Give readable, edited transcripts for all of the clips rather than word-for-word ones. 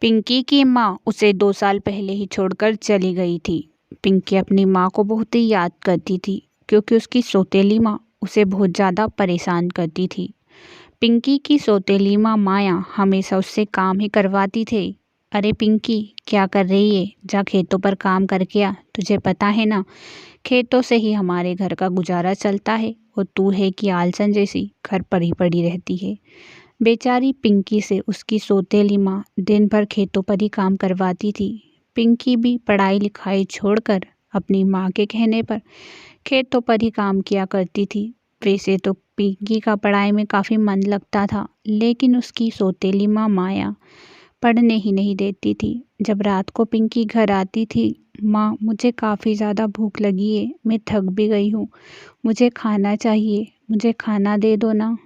पिंकी की माँ उसे 2 साल पहले ही छोड़कर चली गई थी। पिंकी अपनी माँ को बहुत ही याद करती थी क्योंकि उसकी सौतेली माँ उसे बहुत ज़्यादा परेशान करती थी। पिंकी की सौतेली माँ माया हमेशा उससे काम ही करवाती थी। अरे पिंकी, क्या कर रही है? जा खेतों पर काम करके आ। तुझे पता है ना, खेतों से ही हमारे घर का गुजारा चलता है और तू है कि आलसन जैसी घर पर ही पड़ी रहती है। बेचारी पिंकी से उसकी सौतेली माँ दिन भर खेतों पर ही काम करवाती थी। पिंकी भी पढ़ाई लिखाई छोड़कर अपनी माँ के कहने पर खेतों पर ही काम किया करती थी। वैसे तो पिंकी का पढ़ाई में काफ़ी मन लगता था, लेकिन उसकी सौतेली माँ माया पढ़ने ही नहीं देती थी। जब रात को पिंकी घर आती थी, माँ मुझे काफ़ी ज़्यादा भूख लगी है, मैं थक भी गई हूँ, मुझे खाना चाहिए, मुझे खाना दे दो ना।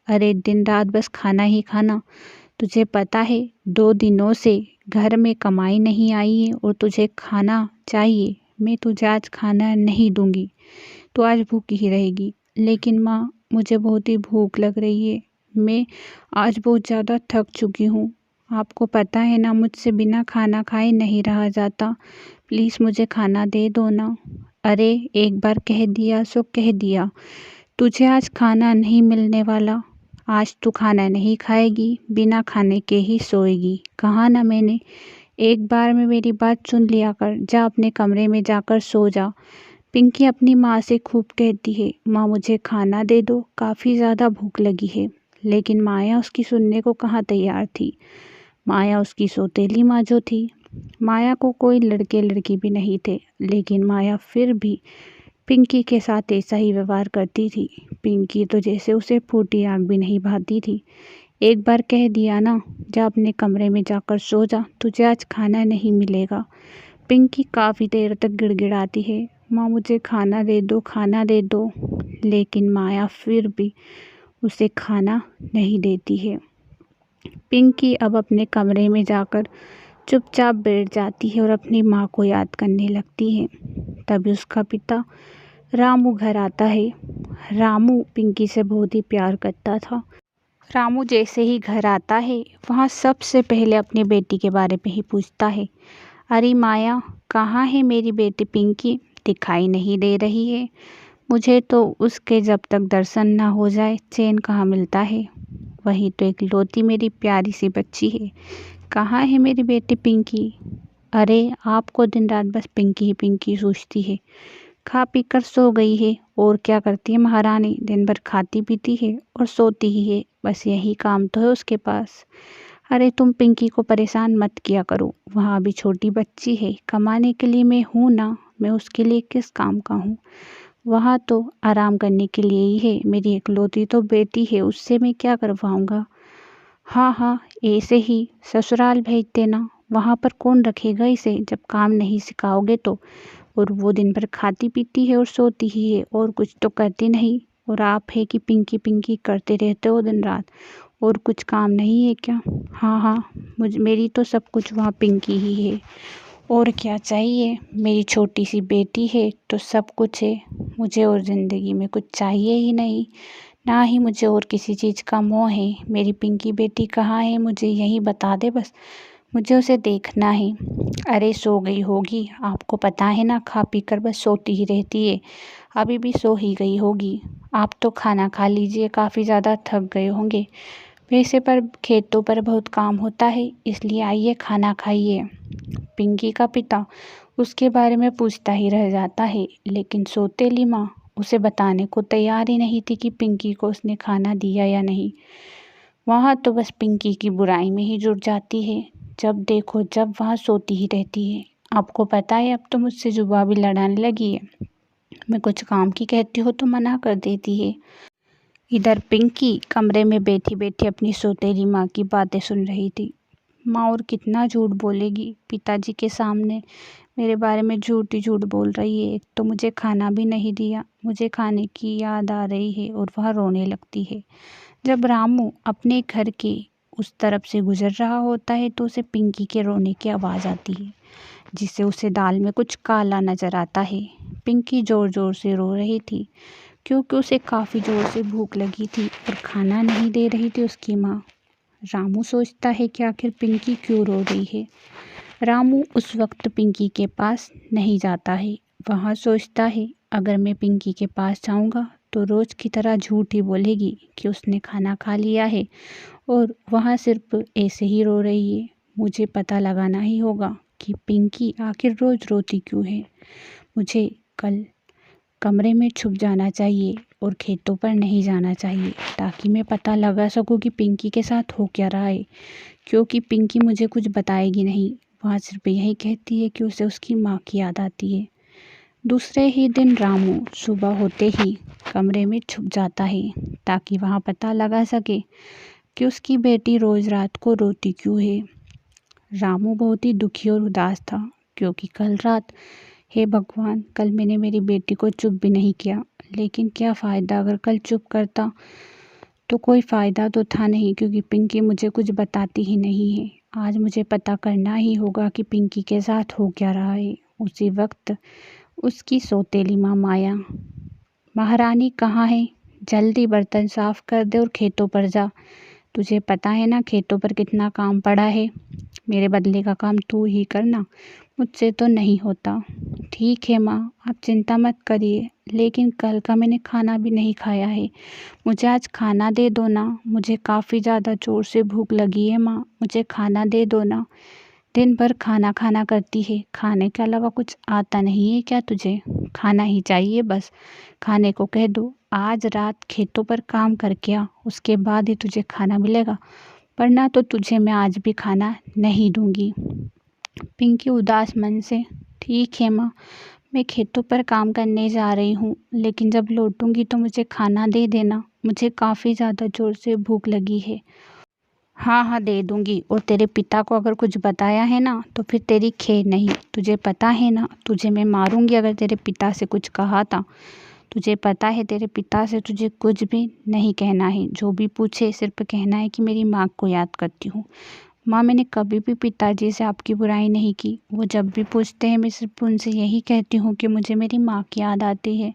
अरे दिन रात बस खाना ही खाना। तुझे पता है 2 दिनों से घर में कमाई नहीं आई है और तुझे खाना चाहिए। मैं तुझे आज खाना नहीं दूंगी, तो आज भूखी ही रहेगी। लेकिन माँ, मुझे बहुत ही भूख लग रही है, मैं आज बहुत ज़्यादा थक चुकी हूँ। आपको पता है ना, मुझसे बिना खाना खाए नहीं रहा जाता। प्लीज़ मुझे खाना दे दो ना। अरे एक बार कह दिया सो कह दिया, तुझे आज खाना नहीं मिलने वाला। आज तू खाना नहीं खाएगी, बिना खाने के ही सोएगी। कहा ना मैंने, एक बार में मेरी बात सुन लिया कर। जा अपने कमरे में जाकर सो जा। पिंकी अपनी माँ से खूब कहती है, माँ मुझे खाना दे दो, काफ़ी ज़्यादा भूख लगी है। लेकिन माया उसकी सुनने को कहाँ तैयार थी। माया उसकी सौतेली माँ जो थी, माया को कोई लड़के लड़की भी नहीं थे, लेकिन माया फिर भी पिंकी के साथ ऐसा ही व्यवहार करती थी। पिंकी तो जैसे उसे फूटी आग भी नहीं भाती थी। एक बार कह दिया ना, जा अपने कमरे में जाकर सो जा, तुझे आज खाना नहीं मिलेगा। पिंकी काफ़ी देर तक गिड़गिड़ाती है, माँ मुझे खाना दे दो, खाना दे दो। लेकिन माया फिर भी उसे खाना नहीं देती है। पिंकी अब अपने कमरे में जाकर चुपचाप बैठ जाती है और अपनी माँ को याद करने लगती है। तभी उसका पिता रामू घर आता है। रामू पिंकी से बहुत ही प्यार करता था। रामू जैसे ही घर आता है, वहाँ सबसे पहले अपनी बेटी के बारे में ही पूछता है। अरे माया, कहाँ है मेरी बेटी पिंकी? दिखाई नहीं दे रही है। मुझे तो उसके जब तक दर्शन ना हो जाए चैन कहाँ मिलता है। वही तो इकलौती मेरी प्यारी सी बच्ची है। कहाँ है मेरी बेटी पिंकी? अरे आपको दिन रात बस पिंकी ही पिंकी सोचती है। खा पी कर सो गई है। और क्या करती है महारानी? दिन भर खाती पीती है और सोती ही है, बस यही काम तो है उसके पास। अरे तुम पिंकी को परेशान मत किया करो, वहाँ भी छोटी बच्ची है, कमाने के लिए मैं हूँ ना, मैं उसके लिए किस काम का हूँ? वहाँ तो आराम करने के लिए ही है। मेरी इकलौती तो बेटी है, उससे मैं क्या करवाऊँगा? हाँ हाँ, ऐसे ही ससुराल भेज देना, वहाँ पर कौन रखेगा इसे जब काम नहीं सिखाओगे तो। और वो दिन भर खाती पीती है और सोती ही है और कुछ तो करती नहीं। और आप है कि पिंकी पिंकी करते रहते हो दिन रात, और कुछ काम नहीं है क्या? हाँ हाँ, मेरी तो सब कुछ वहाँ पिंकी ही है। और क्या चाहिए? मेरी छोटी सी बेटी है तो सब कुछ है। मुझे और ज़िंदगी में कुछ चाहिए ही नहीं, ना ही मुझे और किसी चीज़ का मोह है। मेरी पिंकी बेटी कहाँ है? मुझे यही बता दे बस, मुझे उसे देखना है। अरे सो गई होगी, आपको पता है ना, खा पी कर बस सोती ही रहती है। अभी भी सो ही गई होगी। आप तो खाना खा लीजिए, काफ़ी ज़्यादा थक गए होंगे। वैसे पर खेतों पर बहुत काम होता है, इसलिए आइए खाना खाइए। पिंकी का पिता उसके बारे में पूछता ही रह जाता है, लेकिन सौतेली माँ उसे बताने को तैयार ही नहीं थी कि पिंकी को उसने खाना दिया या नहीं। वहाँ तो बस पिंकी की बुराई में ही जुट जाती है। जब देखो जब वहाँ सोती ही रहती है। आपको पता है, अब तो मुझसे जुबान भी लड़ाने लगी है। मैं कुछ काम की कहती हूँ तो मना कर देती है। इधर पिंकी कमरे में बैठी बैठी अपनी सौतेली माँ की बातें सुन रही थी। माँ और कितना झूठ बोलेगी पिताजी के सामने, मेरे बारे में झूठ ही झूठ बोल रही है। एक तो मुझे खाना भी नहीं दिया, मुझे खाने की याद आ रही है और वह रोने लगती है। जब रामू अपने घर के उस तरफ से गुजर रहा होता है तो उसे पिंकी के रोने की आवाज़ आती है, जिससे उसे दाल में कुछ काला नजर आता है। पिंकी ज़ोर ज़ोर से रो रही थी क्योंकि उसे काफ़ी ज़ोर से भूख लगी थी और खाना नहीं दे रही थी उसकी माँ। रामू सोचता है कि आखिर पिंकी क्यों रो रही है। रामू उस वक्त पिंकी के पास नहीं जाता है। वह सोचता है अगर मैं पिंकी के पास जाऊंगा तो रोज़ की तरह झूठ ही बोलेगी कि उसने खाना खा लिया है और वह सिर्फ ऐसे ही रो रही है। मुझे पता लगाना ही होगा कि पिंकी आखिर रोज़ रोती क्यों है। मुझे कल कमरे में छुप जाना चाहिए और खेतों पर नहीं जाना चाहिए ताकि मैं पता लगा सकूं कि पिंकी के साथ हो क्या रहा है, क्योंकि पिंकी मुझे कुछ बताएगी नहीं। वह सिर्फ यही कहती है कि उसे उसकी माँ की याद आती है। दूसरे ही दिन रामू सुबह होते ही कमरे में छुप जाता है ताकि वहाँ पता लगा सके कि उसकी बेटी रोज़ रात को रोती क्यों है। रामू बहुत ही दुखी और उदास था क्योंकि कल रात, हे भगवान, कल मैंने मेरी बेटी को चुप भी नहीं किया। लेकिन क्या फ़ायदा, अगर कल चुप करता तो कोई फ़ायदा तो था नहीं क्योंकि पिंकी मुझे कुछ बताती ही नहीं है। आज मुझे पता करना ही होगा कि पिंकी के साथ हो क्या रहा है। उसी वक्त उसकी सौतेली माँ माया, महारानी कहाँ है? जल्दी बर्तन साफ कर दे और खेतों पर जा। तुझे पता है ना खेतों पर कितना काम पड़ा है। मेरे बदले का काम तू ही करना, मुझसे तो नहीं होता। ठीक है माँ, आप चिंता मत करिए, लेकिन कल का मैंने खाना भी नहीं खाया है। मुझे आज खाना दे दो ना, मुझे काफ़ी ज़्यादा ज़ोर से भूख लगी है माँ, मुझे खाना दे दो ना। दिन भर खाना खाना करती है, खाने के अलावा कुछ आता नहीं है क्या तुझे? खाना ही चाहिए बस। खाने को कह दो, आज रात खेतों पर काम करके आ, उसके बाद ही तुझे खाना मिलेगा, वरना तो तुझे मैं आज भी खाना नहीं दूंगी। पिंकी उदास मन से, ठीक है माँ, मैं खेतों पर काम करने जा रही हूँ, लेकिन जब लौटूंगी तो मुझे खाना दे देना, मुझे काफ़ी ज़्यादा ज़ोर से भूख लगी है। हाँ हाँ, दे दूंगी। और तेरे पिता को अगर कुछ बताया है ना तो फिर तेरी खैर नहीं। तुझे पता है ना, तुझे मैं मारूंगी अगर तेरे पिता से कुछ कहा था। तुझे पता है तेरे पिता से तुझे कुछ भी नहीं कहना है, जो भी पूछे सिर्फ कहना है कि मेरी माँ को याद करती हूँ। माँ, मैंने कभी भी पिताजी से आपकी बुराई नहीं की। वो जब भी पूछते हैं मैं सिर्फ उनसे यही कहती हूँ कि मुझे मेरी माँ की याद आती है।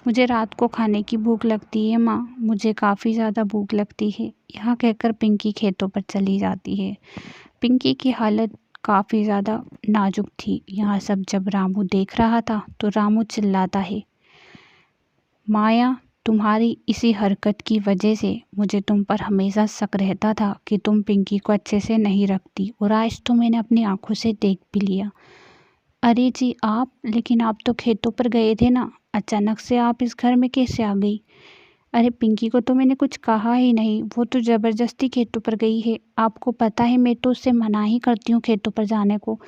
मुझे रात को खाने की भूख लगती है माँ, मुझे काफ़ी ज़्यादा भूख लगती है। यहाँ कहकर पिंकी खेतों पर चली जाती है। पिंकी की हालत काफ़ी ज़्यादा नाजुक थी। यहाँ सब जब रामू देख रहा था तो रामू चिल्लाता है, माया, तुम्हारी इसी हरकत की वजह से मुझे तुम पर हमेशा शक रहता था कि तुम पिंकी को अच्छे से नहीं रखती, और आज तो मैंने अपनी आंखों से देख भी लिया। अरे जी आप, लेकिन आप तो खेतों पर गए थे ना, अचानक से आप इस घर में कैसे आ गई? अरे पिंकी को तो मैंने कुछ कहा ही नहीं, वो तो ज़बरदस्ती खेतों पर गई है। आपको पता है मैं तो उससे मना ही करती हूँ खेतों पर जाने को।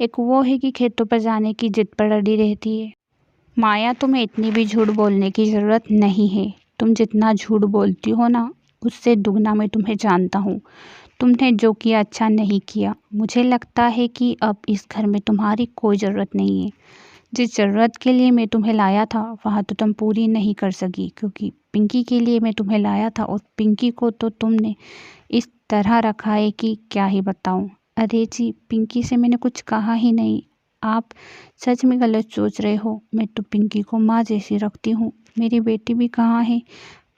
एक वो है कि खेतों पर जाने की जिद पर अड़ी रहती है। माया, तुम्हें इतनी भी झूठ बोलने की ज़रूरत नहीं है। तुम जितना झूठ बोलती हो ना, उससे दुगना मैं तुम्हें जानता हूँ। तुमने जो किया अच्छा नहीं किया। मुझे लगता है कि अब इस घर में तुम्हारी कोई ज़रूरत नहीं है। जिस ज़रूरत के लिए मैं तुम्हें लाया था वहाँ तो तुम पूरी नहीं कर सकी, क्योंकि पिंकी के लिए मैं तुम्हें लाया था और पिंकी को तो तुमने इस तरह रखा है कि क्या ही बताऊँ। अरे जी, पिंकी से मैंने कुछ कहा ही नहीं। आप सच में गलत सोच रहे हो। मैं तो पिंकी को माँ जैसी रखती हूँ। मेरी बेटी भी कहाँ है?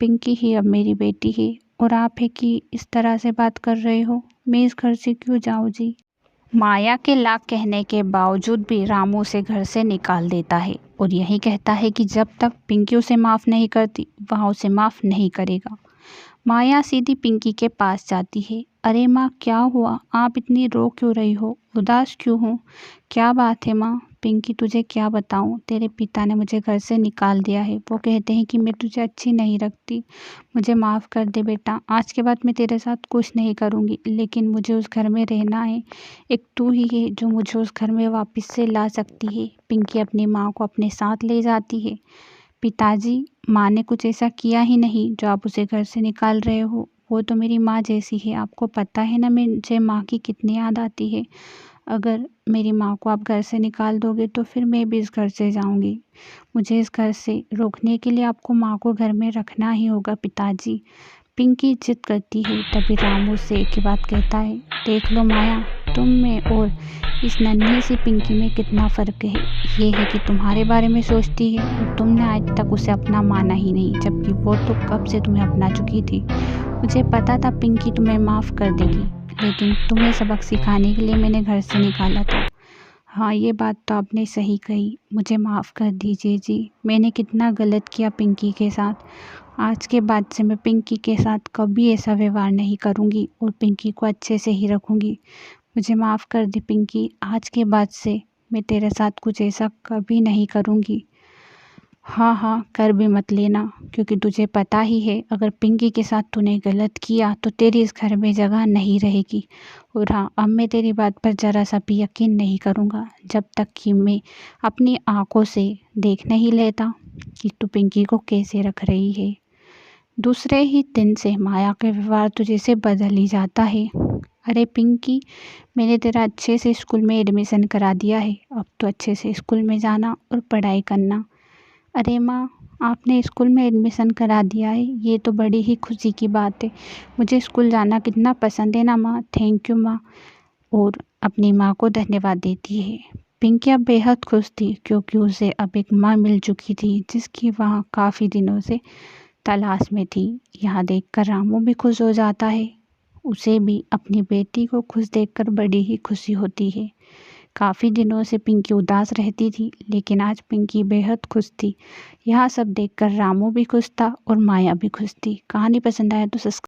पिंकी ही अब मेरी बेटी है। और आप है कि इस तरह से बात कर रहे हो? मैं इस घर से क्यों जाऊँ जी? माया के लाख कहने के बावजूद भी रामू उसे घर से निकाल देता है और यही कहता है कि जब तक पिंकी उसे माफ़ नहीं करती वह उसे माफ़ नहीं करेगा। माया सीधी पिंकी के पास जाती है। अरे माँ, क्या हुआ? आप इतनी रो क्यों रही हो? उदास क्यों हो? क्या बात है माँ? पिंकी, तुझे क्या बताऊँ, तेरे पिता ने मुझे घर से निकाल दिया है। वो कहते हैं कि मैं तुझे अच्छी नहीं रखती। मुझे माफ़ कर दे बेटा, आज के बाद मैं तेरे साथ कुछ नहीं करूँगी, लेकिन मुझे उस घर में रहना है। एक तू ही है जो मुझे उस घर में वापस से ला सकती है। पिंकी अपनी माँ को अपने साथ ले जाती है। पिताजी, माँ ने कुछ ऐसा किया ही नहीं जो आप उसे घर से निकाल रहे हो। वो तो मेरी माँ जैसी है। आपको पता है ना मुझे माँ की कितनी याद आती है। अगर मेरी माँ को आप घर से निकाल दोगे तो फिर मैं भी इस घर से जाऊँगी। मुझे इस घर से रोकने के लिए आपको माँ को घर में रखना ही होगा पिताजी। पिंकी जिद करती है। तभी रामू से एक ही बात कहता है, देख लो माया, तुम में और इस नन्ही सी पिंकी में कितना फ़र्क है। ये है कि तुम्हारे बारे में सोचती है और तुमने आज तक उसे अपना माना ही नहीं, जबकि वो तो कब से तुम्हें अपना चुकी थी। मुझे पता था पिंकी तुम्हें माफ़ कर देगी, लेकिन तुम्हें सबक सिखाने के लिए मैंने घर से निकाला था। हाँ, ये बात तो आपने सही कही। मुझे माफ़ कर दीजिए जी। मैंने कितना गलत किया पिंकी के साथ। आज के बाद से मैं पिंकी के साथ कभी ऐसा व्यवहार नहीं करूँगी और पिंकी को अच्छे से ही रखूँगी। मुझे माफ़ कर दे पिंकी। आज के बाद से मैं तेरे साथ कुछ ऐसा कभी नहीं करूँगी। हाँ हाँ, कर भी मत लेना, क्योंकि तुझे पता ही है अगर पिंकी के साथ तूने गलत किया तो तेरी इस घर में जगह नहीं रहेगी। और हाँ, अब मैं तेरी बात पर ज़रा सा भी यकीन नहीं करूँगा जब तक कि मैं अपनी आँखों से देख नहीं लेता कि तू पिंकी को कैसे रख रही है। दूसरे ही दिन से माया का व्यवहार तो जैसे बदल ही जाता है। अरे पिंकी, मैंने तेरा अच्छे से स्कूल में एडमिशन करा दिया है, अब तो अच्छे से स्कूल में जाना और पढ़ाई करना। अरे माँ, आपने स्कूल में एडमिशन करा दिया है, ये तो बड़ी ही खुशी की बात है। मुझे स्कूल जाना कितना पसंद है ना माँ। थैंक यू माँ। और अपनी माँ को धन्यवाद देती है। पिंकी अब बेहद खुश थी, क्योंकि उसे अब एक माँ मिल चुकी थी जिसकी वहाँ काफ़ी दिनों से तलाश में थी। यहाँ देखकर रामू भी खुश हो जाता है। उसे भी अपनी बेटी को खुश देखकर बड़ी ही खुशी होती है। काफ़ी दिनों से पिंकी उदास रहती थी, लेकिन आज पिंकी बेहद खुश थी। यह सब देखकर रामू भी खुश था और माया भी खुश थी। कहानी पसंद आया तो सब्सक्राइब